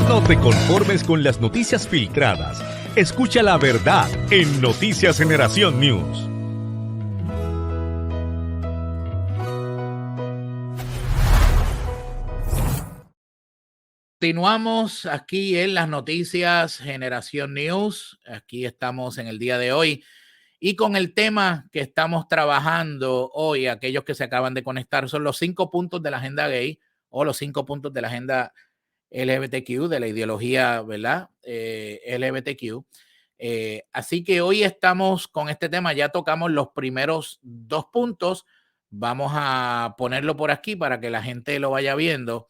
No te conformes con las noticias filtradas. Escucha la verdad en Noticias Generación News. Continuamos aquí en las Noticias Generación News. Aquí estamos en el día de hoy y con el tema que estamos trabajando hoy, aquellos que se acaban de conectar, son los 5 puntos de la agenda gay o los 5 puntos de la agenda LGBTQ, de la ideología, ¿verdad? LGBTQ. Así que hoy estamos con este tema, ya tocamos los primeros 2 puntos. Vamos a ponerlo por aquí para que la gente lo vaya viendo.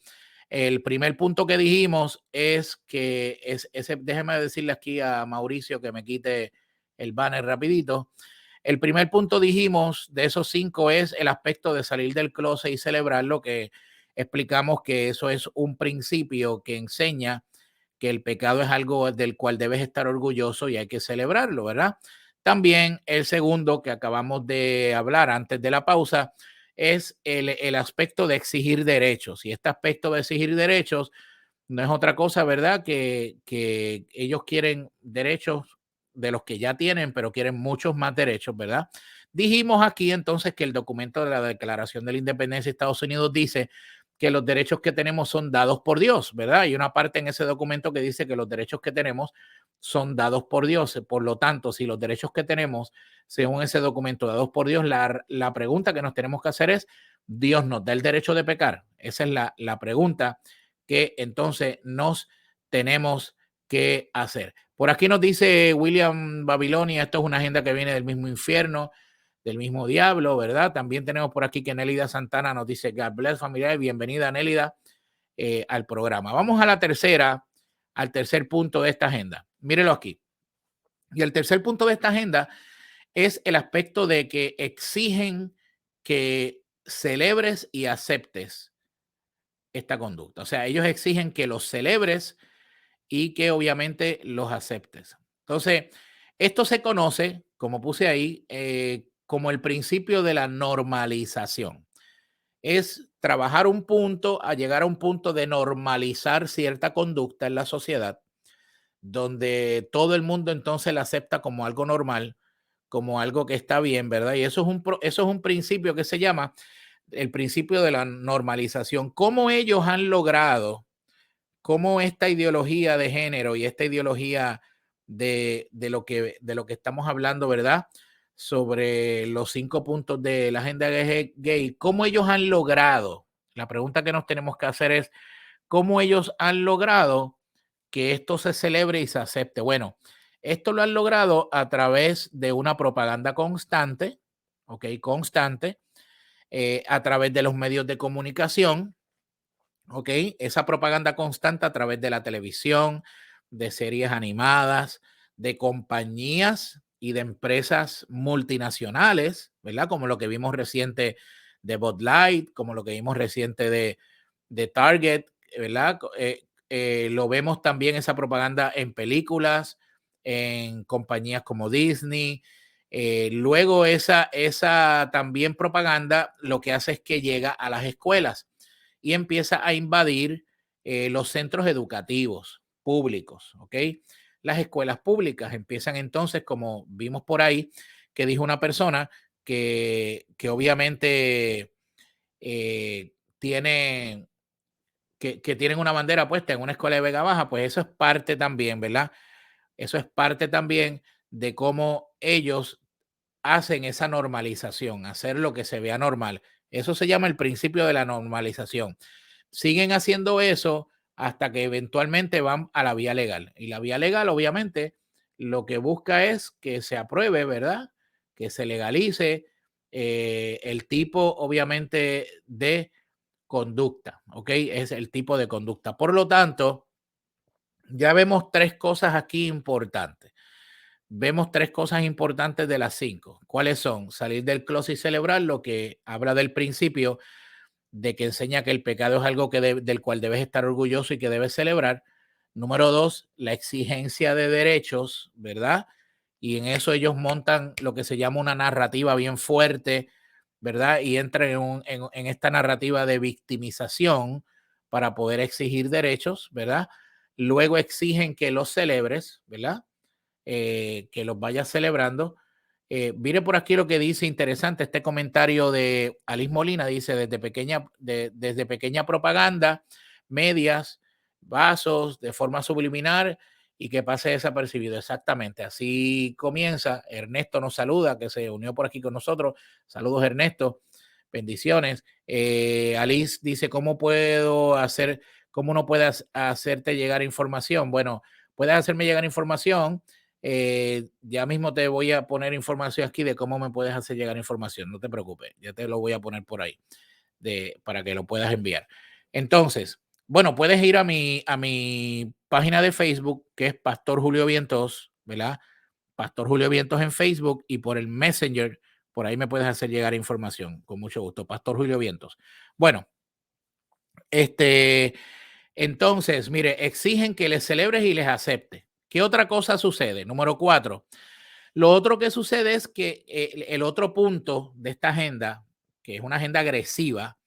El primer punto que dijimos es que déjeme decirle aquí a Mauricio que me quite el banner rapidito. El primer punto dijimos de esos 5 es el aspecto de salir del closet y celebrar, lo que explicamos que eso es un principio que enseña que el pecado es algo del cual debes estar orgulloso y hay que celebrarlo, ¿verdad? También el segundo que acabamos de hablar antes de la pausa es el aspecto de exigir derechos. Y este aspecto de exigir derechos no es otra cosa, ¿verdad? Que ellos quieren derechos de los que ya tienen, pero quieren muchos más derechos, ¿verdad? Dijimos aquí entonces que el documento de la Declaración de la Independencia de Estados Unidos dice que los derechos que tenemos son dados por Dios, ¿verdad? Hay una parte en ese documento que dice que los derechos que tenemos son dados por Dios. Por lo tanto, si los derechos que tenemos, según ese documento, dados por Dios, la pregunta que nos tenemos que hacer es, ¿Dios nos da el derecho de pecar? Esa es la pregunta que entonces nos tenemos que hacer. Por aquí nos dice William Babilonia, esto es una agenda que viene del mismo infierno, del mismo diablo, ¿verdad? También tenemos por aquí que Nélida Santana nos dice, God bless familiares, bienvenida Nélida al programa. Vamos a la al tercer punto de esta agenda. Mírelo aquí. Y el tercer punto de esta agenda es el aspecto de que exigen que celebres y aceptes esta conducta. O sea, ellos exigen que los celebres y que obviamente los aceptes. Entonces, esto se conoce, como puse ahí, como el principio de la normalización. Es trabajar un punto a llegar a un punto de normalizar cierta conducta en la sociedad, donde todo el mundo entonces la acepta como algo normal, como algo que está bien, ¿verdad? Y eso es un principio que se llama el principio de la normalización. ¿Cómo ellos han logrado, cómo esta ideología de género y esta ideología de lo que estamos hablando, ¿verdad? Sobre los 5 puntos de la agenda gay, cómo ellos han logrado, la pregunta que nos tenemos que hacer es, ¿cómo ellos han logrado que esto se celebre y se acepte? Bueno, esto lo han logrado a través de una propaganda constante, ¿ok? Constante, a través de los medios de comunicación, ¿ok? Esa propaganda constante a través de la televisión, de series animadas, de compañías y de empresas multinacionales, ¿verdad? Como lo que vimos reciente de Bud Light, como lo que vimos reciente de Target, ¿verdad? Lo vemos también esa propaganda en películas, en compañías como Disney. Luego esa también propaganda lo que hace es que llega a las escuelas y empieza a invadir los centros educativos públicos, ¿ok? Las escuelas públicas empiezan entonces, como vimos por ahí, que dijo una persona que obviamente tiene, que tienen una bandera puesta en una escuela de Vega Baja, pues eso es parte también, ¿verdad? Eso es parte también de cómo ellos hacen esa normalización, hacer lo que se vea normal. Eso se llama el principio de la normalización. Siguen haciendo eso hasta que eventualmente van a la vía legal. Y la vía legal, obviamente, lo que busca es que se apruebe, ¿verdad? Que se legalice el tipo, obviamente, de conducta, ¿ok? Es el tipo de conducta. Por lo tanto, ya vemos 3 cosas aquí importantes. Vemos 3 cosas importantes de las 5. ¿Cuáles son? Salir del closet y celebrar, lo que habla del principio de que enseña que el pecado es algo del cual debes estar orgulloso y que debes celebrar. Número 2, la exigencia de derechos, ¿verdad? Y en eso ellos montan lo que se llama una narrativa bien fuerte, ¿verdad? Y entran en esta narrativa de victimización para poder exigir derechos, ¿verdad? Luego exigen que los celebres, ¿verdad? Que los vayas celebrando. Mire por aquí lo que dice, interesante, este comentario de Alice Molina, dice, desde pequeña propaganda, medias, vasos, de forma subliminal y que pase desapercibido. Exactamente, así comienza. Ernesto nos saluda, que se unió por aquí con nosotros. Saludos, Ernesto. Bendiciones. Alice dice, ¿cómo uno puede hacerte llegar información? Bueno, puedes hacerme llegar información. Ya mismo te voy a poner información aquí de cómo me puedes hacer llegar información. No te preocupes, ya te lo voy a poner por ahí para que lo puedas enviar. Entonces, bueno, puedes ir a mi página de Facebook, que es Pastor Julio Vientos, ¿verdad? Pastor Julio Vientos en Facebook, y por el Messenger, por ahí me puedes hacer llegar información, con mucho gusto. Pastor Julio Vientos. Bueno, entonces, mire, exigen que les celebres y les aceptes. ¿Qué otra cosa sucede? Número 4. Lo otro que sucede es que el otro punto de esta agenda, que es una agenda agresiva,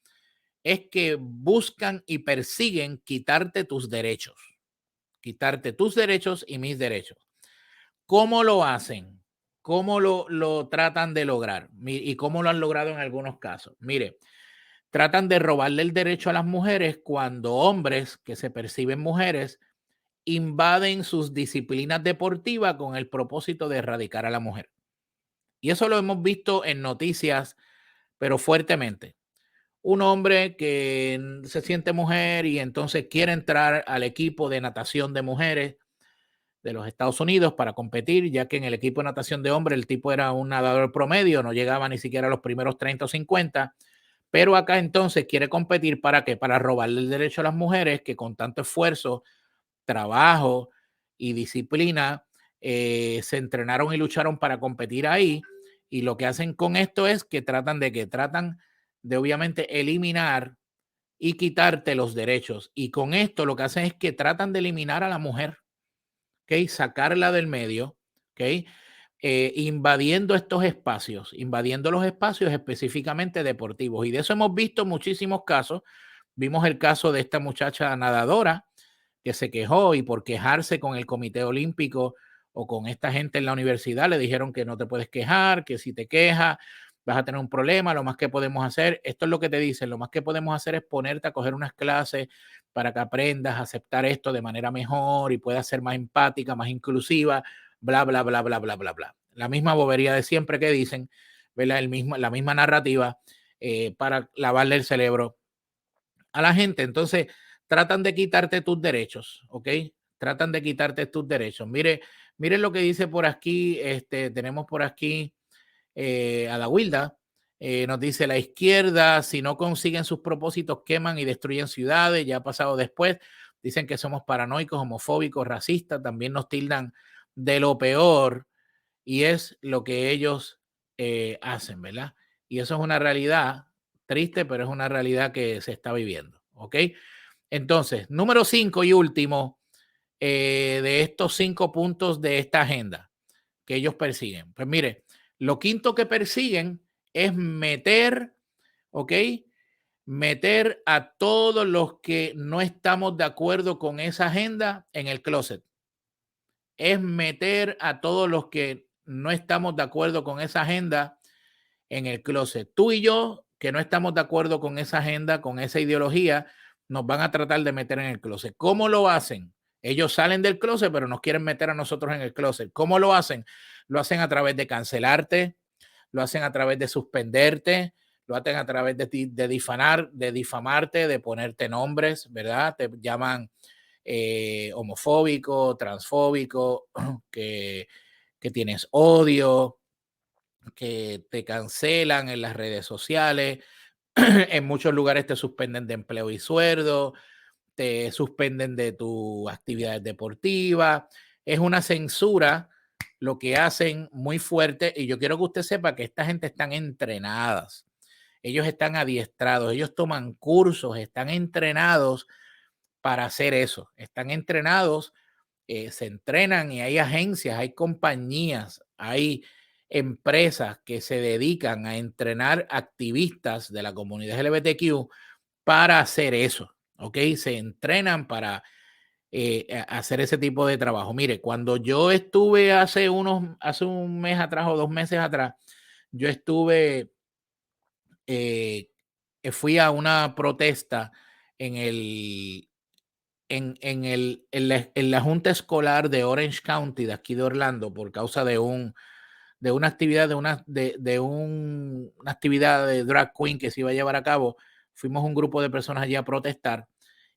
es que buscan y persiguen quitarte tus derechos y mis derechos. ¿Cómo lo hacen? ¿Cómo lo tratan de lograr? ¿Y cómo lo han logrado en algunos casos? Mire, tratan de robarle el derecho a las mujeres cuando hombres que se perciben mujeres invaden sus disciplinas deportivas con el propósito de erradicar a la mujer. Y eso lo hemos visto en noticias, pero fuertemente. Un hombre que se siente mujer y entonces quiere entrar al equipo de natación de mujeres de los Estados Unidos para competir, ya que en el equipo de natación de hombres el tipo era un nadador promedio, no llegaba ni siquiera a los primeros 30 o 50, pero acá entonces quiere competir ¿para qué? Para robarle el derecho a las mujeres que con tanto esfuerzo, trabajo y disciplina se entrenaron y lucharon para competir ahí, y lo que hacen con esto es que tratan de obviamente eliminar y quitarte los derechos, y con esto lo que hacen es que tratan de eliminar a la mujer, ¿ok? Sacarla del medio, ¿ok? Invadiendo los espacios específicamente deportivos. Y de eso hemos visto muchísimos casos. Vimos el caso de esta muchacha nadadora que se quejó, y por quejarse con el Comité Olímpico o con esta gente en la universidad le dijeron que no te puedes quejar, que si te quejas vas a tener un problema. Lo más que podemos hacer, esto es lo que te dicen, lo más que podemos hacer es ponerte a coger unas clases para que aprendas a aceptar esto de manera mejor y puedas ser más empática, más inclusiva, bla, bla, bla, bla, bla, bla, bla. La misma bobería de siempre que dicen, ¿verdad? La misma narrativa para lavarle el cerebro a la gente. Entonces, tratan de quitarte tus derechos, ¿ok? Tratan de quitarte tus derechos. Mire lo que dice por aquí, tenemos por aquí a la Wilda. Nos dice, la izquierda, si no consiguen sus propósitos, queman y destruyen ciudades. Ya ha pasado después. Dicen que somos paranoicos, homofóbicos, racistas. También nos tildan de lo peor, y es lo que ellos hacen, ¿verdad? Y eso es una realidad triste, pero es una realidad que se está viviendo, ¿ok? Entonces, número 5 y último de estos 5 puntos de esta agenda que ellos persiguen. Pues mire, lo quinto que persiguen es meter, ¿ok? Meter a todos los que no estamos de acuerdo con esa agenda en el closet. Es meter a todos los que no estamos de acuerdo con esa agenda en el closet. Tú y yo, que no estamos de acuerdo con esa agenda, con esa ideología, nos van a tratar de meter en el closet. ¿Cómo lo hacen? Ellos salen del closet, pero nos quieren meter a nosotros en el closet. ¿Cómo lo hacen? Lo hacen a través de cancelarte, lo hacen a través de suspenderte, lo hacen a través de difamarte, de ponerte nombres, ¿verdad? Te llaman homofóbico, transfóbico, que tienes odio, que te cancelan en las redes sociales. En muchos lugares te suspenden de empleo y sueldo, te suspenden de tus actividades deportivas. Es una censura lo que hacen muy fuerte, y yo quiero que usted sepa que esta gente están entrenadas. Ellos están adiestrados, ellos toman cursos, están entrenados para hacer eso. Están entrenados, se entrenan, y hay agencias, hay compañías, hay empresas que se dedican a entrenar activistas de la comunidad LGBTQ para hacer eso, ¿ok? Se entrenan para hacer ese tipo de trabajo. Mire, cuando yo estuve hace un mes atrás o 2 meses atrás, yo fui a una protesta en el, en la Junta Escolar de Orange County, de aquí de Orlando, por causa de una actividad, una actividad de drag queen que se iba a llevar a cabo. Fuimos un grupo de personas allí a protestar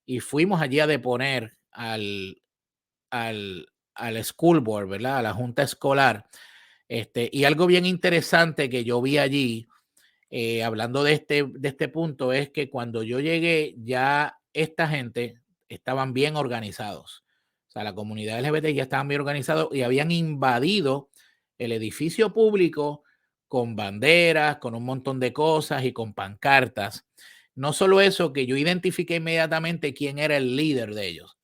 y fuimos allí a deponer al school board, ¿verdad? A la junta escolar. Y algo bien interesante que yo vi allí, hablando de este punto, es que cuando yo llegué, ya esta gente estaban bien organizados. O sea, la comunidad LGBT ya estaban bien organizados y habían invadido el edificio público con banderas, con un montón de cosas y con pancartas. No solo eso, que yo identifiqué inmediatamente quién era el líder de ellos.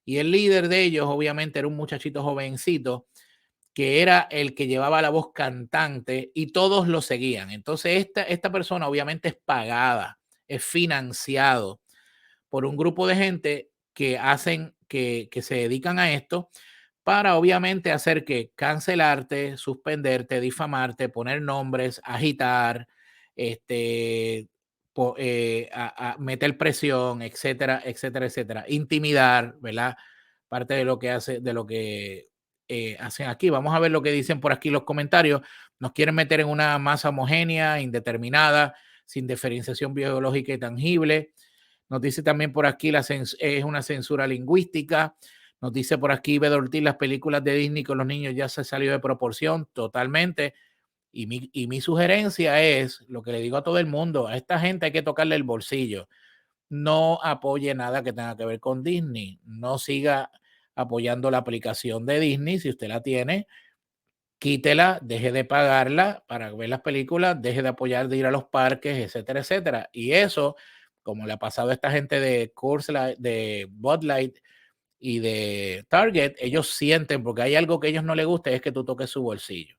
Y el líder de ellos, obviamente, era un muchachito jovencito que era el que llevaba la voz cantante y todos lo seguían. Entonces, esta persona obviamente es pagada, es financiado por un grupo de gente que se dedican a esto para obviamente hacer que cancelarte, suspenderte, difamarte, poner nombres, agitar, meter presión, etcétera, etcétera, etcétera, intimidar, ¿verdad? Parte de lo que hacen aquí. Vamos a ver lo que dicen por aquí los comentarios. Nos quieren meter en una masa homogénea, indeterminada, sin diferenciación biológica y tangible. Nos dice también por aquí es una censura lingüística. Nos dice por aquí Bedo Ortiz, las películas de Disney con los niños ya se salió de proporción totalmente. Y mi sugerencia es, lo que le digo a todo el mundo, a esta gente hay que tocarle el bolsillo. No apoye nada que tenga que ver con Disney. No siga apoyando la aplicación de Disney. Si usted la tiene, quítela, deje de pagarla para ver las películas, deje de apoyar de ir a los parques, etcétera, etcétera. Y eso, como le ha pasado a esta gente de Coors Light, de Bud Light y de Target, ellos sienten, porque hay algo que a ellos no les gusta, es que tú toques su bolsillo.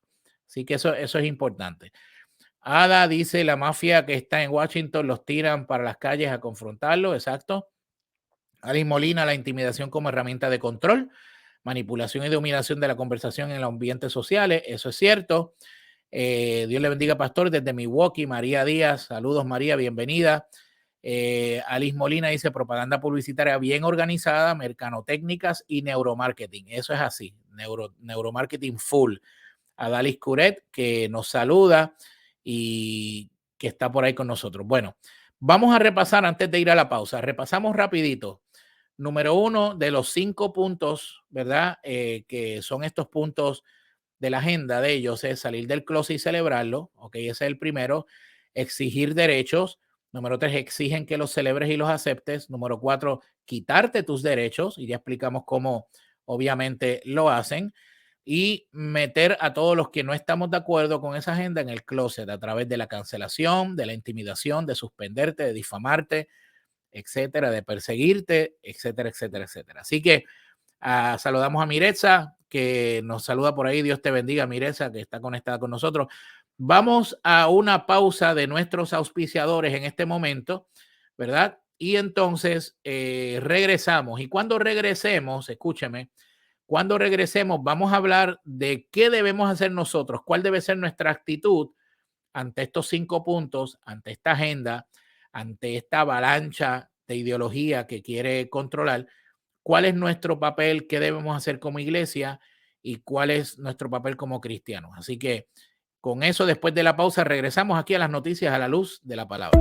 Así que eso es importante. Ada dice, la mafia que está en Washington los tiran para las calles a confrontarlo, exacto. Alice Molina, la intimidación como herramienta de control, manipulación y dominación de la conversación en los ambientes sociales, eso es cierto. Dios le bendiga, pastor, desde Milwaukee. María Díaz, saludos María, bienvenida. Alice Molina dice propaganda publicitaria bien organizada, mercanotécnicas y neuromarketing. Eso es así, neuromarketing full. A Dalis Curet, que nos saluda y que está por ahí con nosotros. Bueno, vamos a repasar antes de ir a la pausa. Repasamos rapidito. Número 1 de los 5 puntos, ¿verdad? Que son estos puntos de la agenda de ellos, es salir del closet y celebrarlo. Ok, ese es el primero. Exigir derechos. Número 3, exigen que los celebres y los aceptes. Número 4, quitarte tus derechos. Y ya explicamos cómo obviamente lo hacen. Y meter a todos los que no estamos de acuerdo con esa agenda en el closet a través de la cancelación, de la intimidación, de suspenderte, de difamarte, etcétera, de perseguirte, etcétera, etcétera, etcétera. Así que saludamos a Miretza, que nos saluda por ahí. Dios te bendiga, Miretza, que está conectada con nosotros. Vamos a una pausa de nuestros auspiciadores en este momento, ¿verdad? Y entonces regresamos. Y cuando regresemos, escúcheme, cuando regresemos vamos a hablar de qué debemos hacer nosotros, cuál debe ser nuestra actitud ante estos 5 puntos, ante esta agenda, ante esta avalancha de ideología que quiere controlar, cuál es nuestro papel, qué debemos hacer como iglesia y cuál es nuestro papel como cristianos. Así que con eso, después de la pausa, regresamos aquí a las noticias a la luz de la palabra.